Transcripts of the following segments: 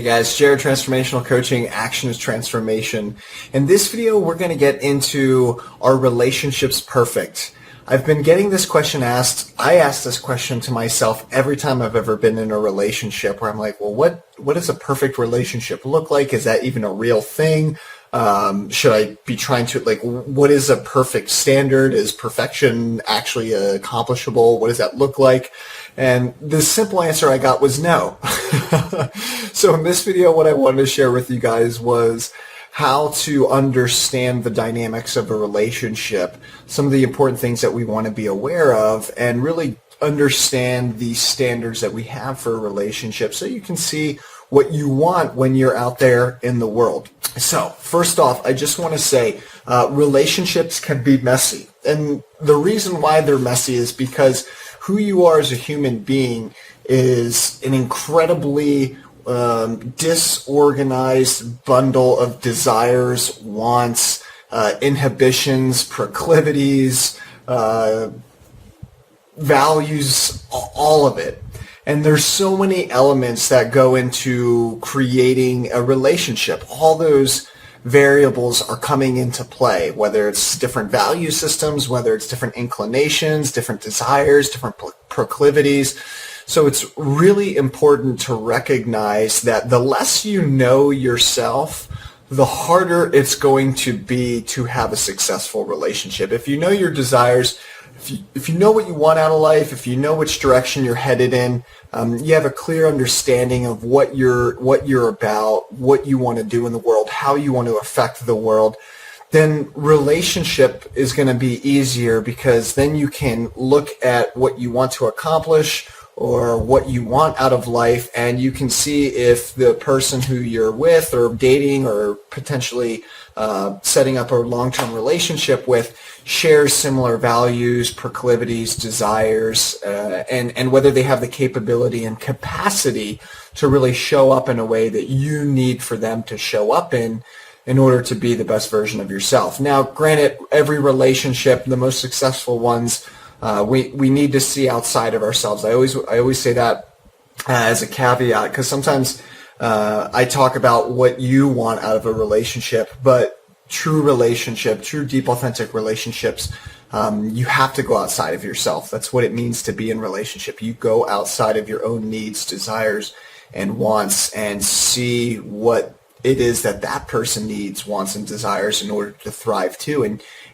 Guys, Jared, Transformational Coaching, Action is Transformation. In this video, we're going to get into, are relationships perfect? I've been getting this question asked. I ask this question to myself every time I've ever been in a relationship where I'm like, well, what does a perfect relationship look like? Is that even a real thing? Should I be trying to, what is a perfect standard? Is perfection actually accomplishable? What does that look like? And the simple answer I got was no. So in this video, what I wanted to share with you guys was how to understand the dynamics of a relationship, some of the important things that we want to be aware of, and really understand the standards that we have for a relationship so you can see what you want when you're out there in the world. So first off, I just want to say relationships can be messy. And the reason why they're messy is because who you are as a human being is an incredibly disorganized bundle of desires, wants, inhibitions, proclivities, values, all of it. And there's so many elements that go into creating a relationship. All those variables are coming into play, whether it's different value systems, whether it's different inclinations, different desires, different proclivities. So it's really important to recognize that the less you know yourself, the harder it's going to be to have a successful relationship. If you know your desires, if you know what you want out of life, if you know which direction you're headed in, you have a clear understanding of what you're about, what you want to do in the world, how you want to affect the world, then relationship is going to be easier because then you can look at what you want to accomplish or what you want out of life, and you can see if the person who you're with or dating or potentially setting up a long-term relationship with shares similar values, proclivities, desires, and whether they have the capability and capacity to really show up in a way that you need for them to show up in order to be the best version of yourself. Now, granted, every relationship, the most successful ones, we need to see outside of ourselves. I always say that as a caveat, because sometimes I talk about what you want out of a relationship, but true deep authentic relationships, you have to go outside of yourself. That's what it means to be in relationship. You go outside of your own needs, desires, and wants and see what it is that person needs, wants, and desires in order to thrive too,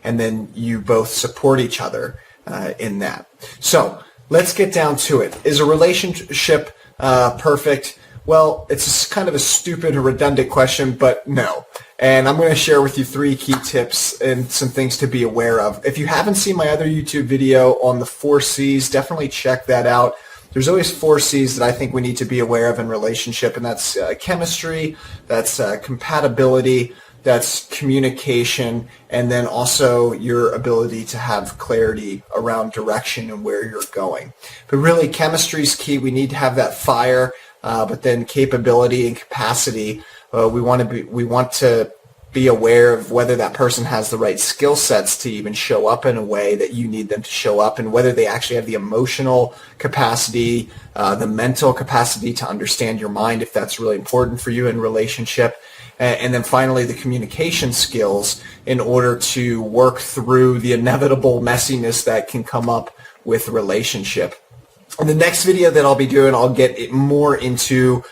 and then you both support each other in that. So let's get down to it. Is a relationship perfect? Well, it's kind of a stupid or redundant question, but no. And I'm going to share with you 3 key tips and some things to be aware of. If you haven't seen my other YouTube video on the 4 C's, definitely check that out. There's always 4 C's that I think we need to be aware of in relationship, and that's chemistry, that's compatibility, that's communication, and then also your ability to have clarity around direction and where you're going. But really, chemistry is key. We need to have that fire, but then capability and capacity. We want to be aware of whether that person has the right skill sets to even show up in a way that you need them to show up, and whether they actually have the emotional capacity, the mental capacity to understand your mind, if that's really important for you in relationship. And then finally, the communication skills in order to work through the inevitable messiness that can come up with a relationship. In the next video that I'll be doing, I'll get more into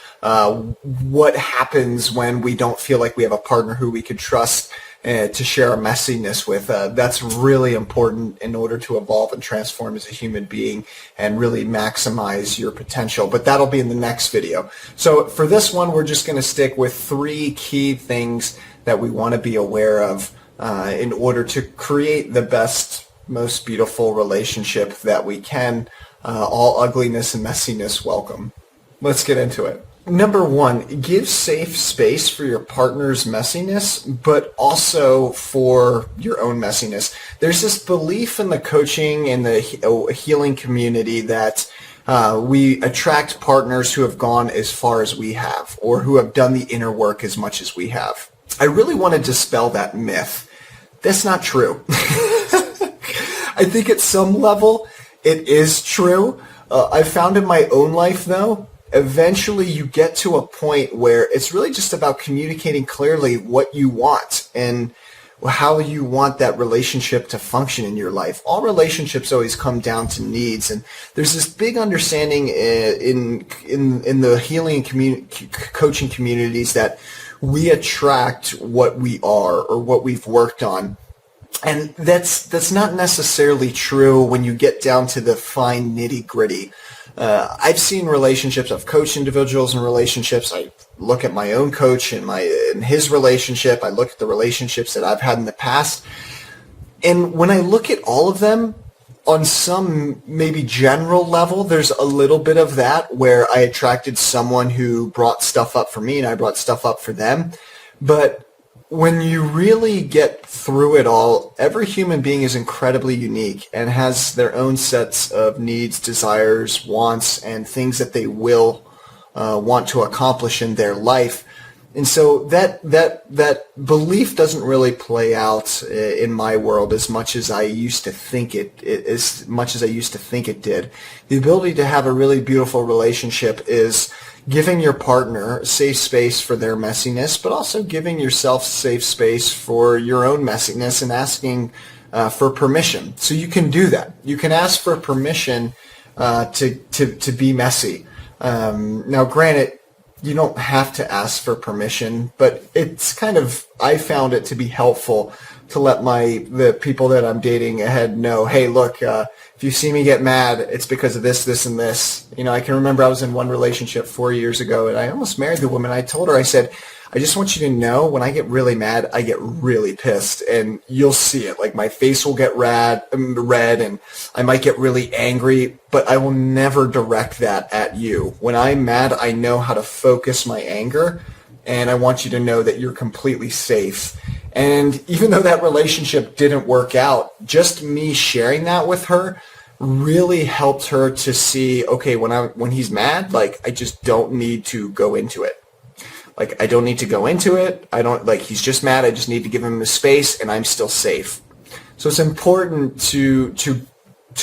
what happens when we don't feel like we have a partner who we could trust to share our messiness with. That's really important in order to evolve and transform as a human being and really maximize your potential. But that'll be in the next video. So for this one, we're just going to stick with 3 key things that we want to be aware of in order to create the best, most beautiful relationship that we can. All ugliness and messiness welcome. Let's get into it. Number 1, give safe space for your partner's messiness, but also for your own messiness. There's this belief in the coaching and the healing community that we attract partners who have gone as far as we have, or who have done the inner work as much as we have. I really want to dispel that myth. That's not true. I think at some level it is true. I found in my own life, though, eventually you get to a point where it's really just about communicating clearly what you want and how you want that relationship to function in your life. All relationships always come down to needs, and there's this big understanding in the healing coaching communities that we attract what we are or what we've worked on. And that's not necessarily true when you get down to the fine nitty-gritty. I've seen relationships. I've coached individuals in relationships. I look at my own coach and his relationship. I look at the relationships that I've had in the past. And when I look at all of them, on some maybe general level, there's a little bit of that where I attracted someone who brought stuff up for me and I brought stuff up for them. But when you really get through it all, every human being is incredibly unique and has their own sets of needs, desires, wants, and things that they will want to accomplish in their life. And so that belief doesn't really play out in my world as much as I used to think it did. The ability to have a really beautiful relationship is giving your partner safe space for their messiness, but also giving yourself safe space for your own messiness and asking for permission. So you can do that. You can ask for permission to be messy. Now, granted, you don't have to ask for permission, but it's I found it to be helpful to let the people that I'm dating ahead know, hey, look, if you see me get mad, it's because of this, this, and this. I can remember I was in one relationship 4 years ago, and I almost married the woman. I told her, I said, I just want you to know when I get really mad, I get really pissed, and you'll see it. Like my face will get red, and I might get really angry, but I will never direct that at you. When I'm mad, I know how to focus my anger, and I want you to know that you're completely safe. And even though that relationship didn't work out, just me sharing that with her really helped her to see, okay, when he's mad, like I just don't need to go into it. Like, I don't need to go into it. He's just mad. I just need to give him the space, and I'm still safe. So it's important to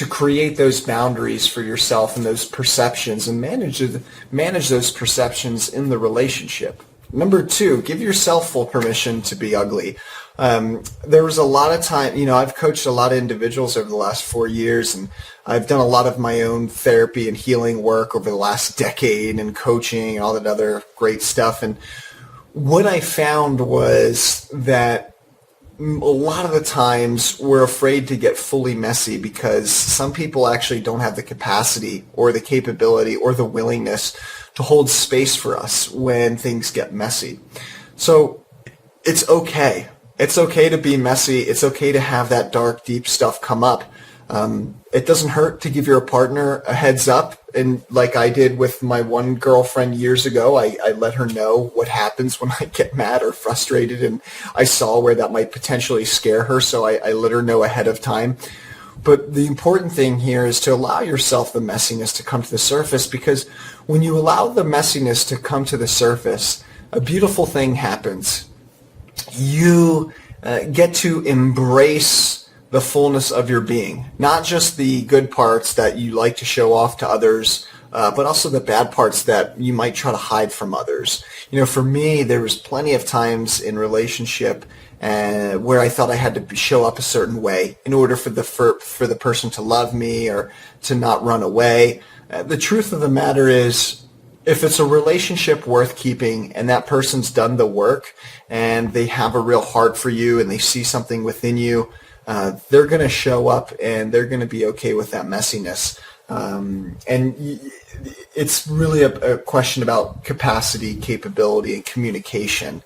create those boundaries for yourself and those perceptions and manage those perceptions in the relationship. Number 2, give yourself full permission to be ugly. There was a lot of time, I've coached a lot of individuals over the last 4 years, and I've done a lot of my own therapy and healing work over the last decade and coaching and all that other great stuff. And what I found was that a lot of the times we're afraid to get fully messy because some people actually don't have the capacity or the capability or the willingness to hold space for us when things get messy. So it's okay. It's okay to be messy. It's okay to have that dark, deep stuff come up. It doesn't hurt to give your partner a heads up. And like I did with my one girlfriend years ago, I let her know what happens when I get mad or frustrated, and I saw where that might potentially scare her, so I let her know ahead of time. But the important thing here is to allow yourself the messiness to come to the surface, because when you allow the messiness to come to the surface, a beautiful thing happens. You get to embrace the fullness of your being, not just the good parts that you like to show off to others, but also the bad parts that you might try to hide from others. For me, there was plenty of times in relationship where I thought I had to show up a certain way in order for the person to love me or to not run away. The truth of the matter is, if it's a relationship worth keeping and that person's done the work and they have a real heart for you and they see something within you, they're going to show up and they're going to be okay with that messiness. And it's really a question about capacity, capability, and communication.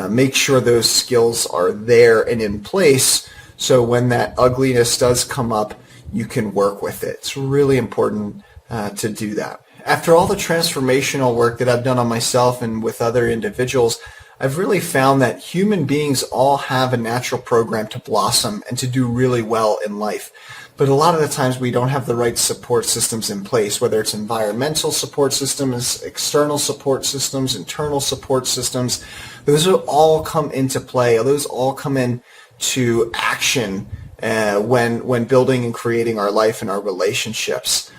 Make sure those skills are there and in place so when that ugliness does come up, you can work with it. It's really important to do that. After all the transformational work that I've done on myself and with other individuals, I've really found that human beings all have a natural program to blossom and to do really well in life. But a lot of the times we don't have the right support systems in place, whether it's environmental support systems, external support systems, internal support systems. Those will all come into play. Those all come into action when building and creating our life and our relationships.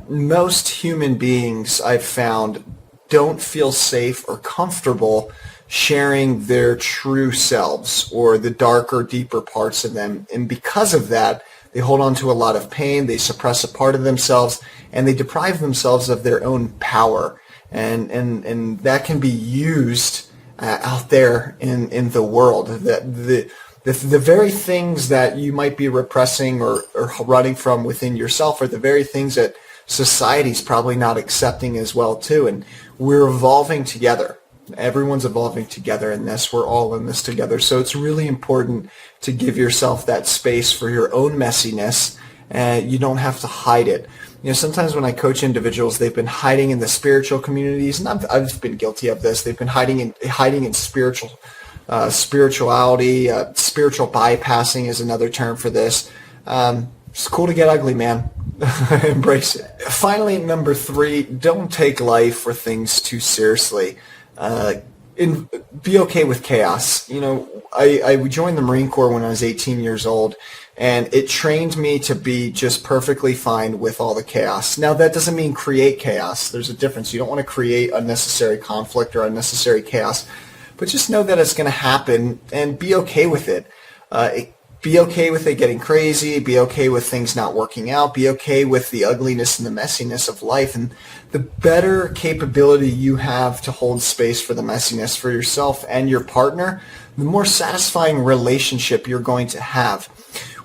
Most human beings, I've found, don't feel safe or comfortable sharing their true selves or the darker, deeper parts of them. And because of that, they hold on to a lot of pain, they suppress a part of themselves, and they deprive themselves of their own power. And that can be used out there in the world. The very things that you might be repressing or running from within yourself are the very things that society's probably not accepting as well too. And we're evolving together. Everyone's evolving together in this. We're all in this together. So it's really important to give yourself that space for your own messiness. You don't have to hide it. Sometimes when I coach individuals, they've been hiding in the spiritual communities, and I've been guilty of this. They've been hiding in spirituality. Spiritual bypassing is another term for this. It's cool to get ugly, man. Embrace it. Finally, number 3, don't take life or things too seriously. Be okay with chaos. I joined the Marine Corps when I was 18 years old, and it trained me to be just perfectly fine with all the chaos. Now, that doesn't mean create chaos. There's a difference. You don't want to create unnecessary conflict or unnecessary chaos, but just know that it's going to happen and be okay with it. Be okay with it getting crazy. Be okay with things not working out. Be okay with the ugliness and the messiness of life. And the better capability you have to hold space for the messiness for yourself and your partner, the more satisfying relationship you're going to have.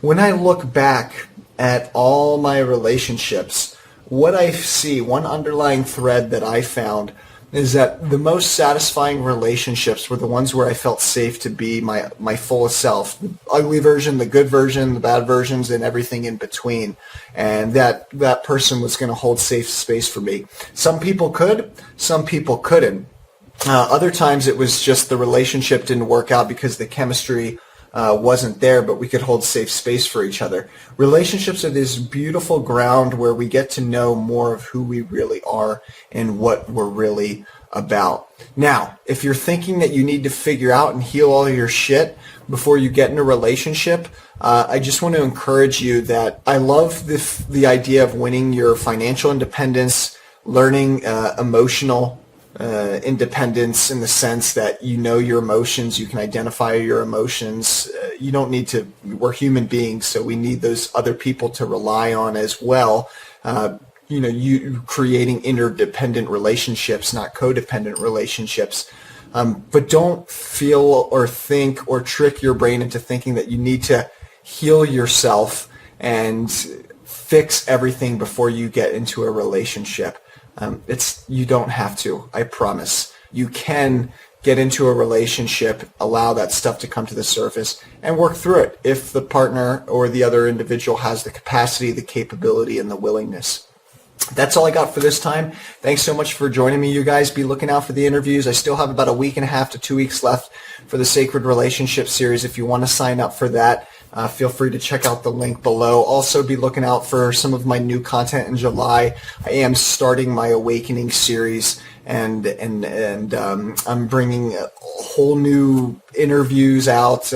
When I look back at all my relationships, what I see, one underlying thread that I found, is that the most satisfying relationships were the ones where I felt safe to be my fullest self. The ugly version, the good version, the bad versions, and everything in between. And that person was going to hold safe space for me. Some people could, some people couldn't. Other times it was just the relationship didn't work out because the chemistry wasn't there, but we could hold safe space for each other. Relationships are this beautiful ground where we get to know more of who we really are and what we're really about. Now, if you're thinking that you need to figure out and heal all your shit before you get in a relationship, I just want to encourage you that I love the idea of winning your financial independence, learning emotional independence in the sense that you know your emotions, you can identify your emotions. You don't need to, we're human beings, so we need those other people to rely on as well. You creating interdependent relationships, not codependent relationships. But don't feel or think or trick your brain into thinking that you need to heal yourself and fix everything before you get into a relationship. You don't have to, I promise. You can get into a relationship, allow that stuff to come to the surface, and work through it if the partner or the other individual has the capacity, the capability, and the willingness. That's all I got for this time. Thanks so much for joining me, you guys. Be looking out for the interviews. I still have about a week and a half to 2 weeks left for the Sacred Relationship series. If you want to sign up for that, feel free to check out the link below. Also, be looking out for some of my new content in July. I am starting my Awakening series, and I'm bringing whole new interviews out,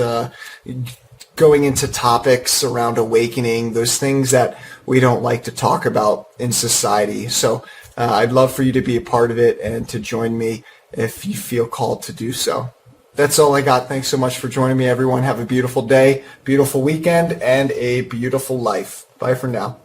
going into topics around awakening, those things that we don't like to talk about in society. So I'd love for you to be a part of it and to join me if you feel called to do so. That's all I got. Thanks so much for joining me, everyone. Have a beautiful day, beautiful weekend, and a beautiful life. Bye for now.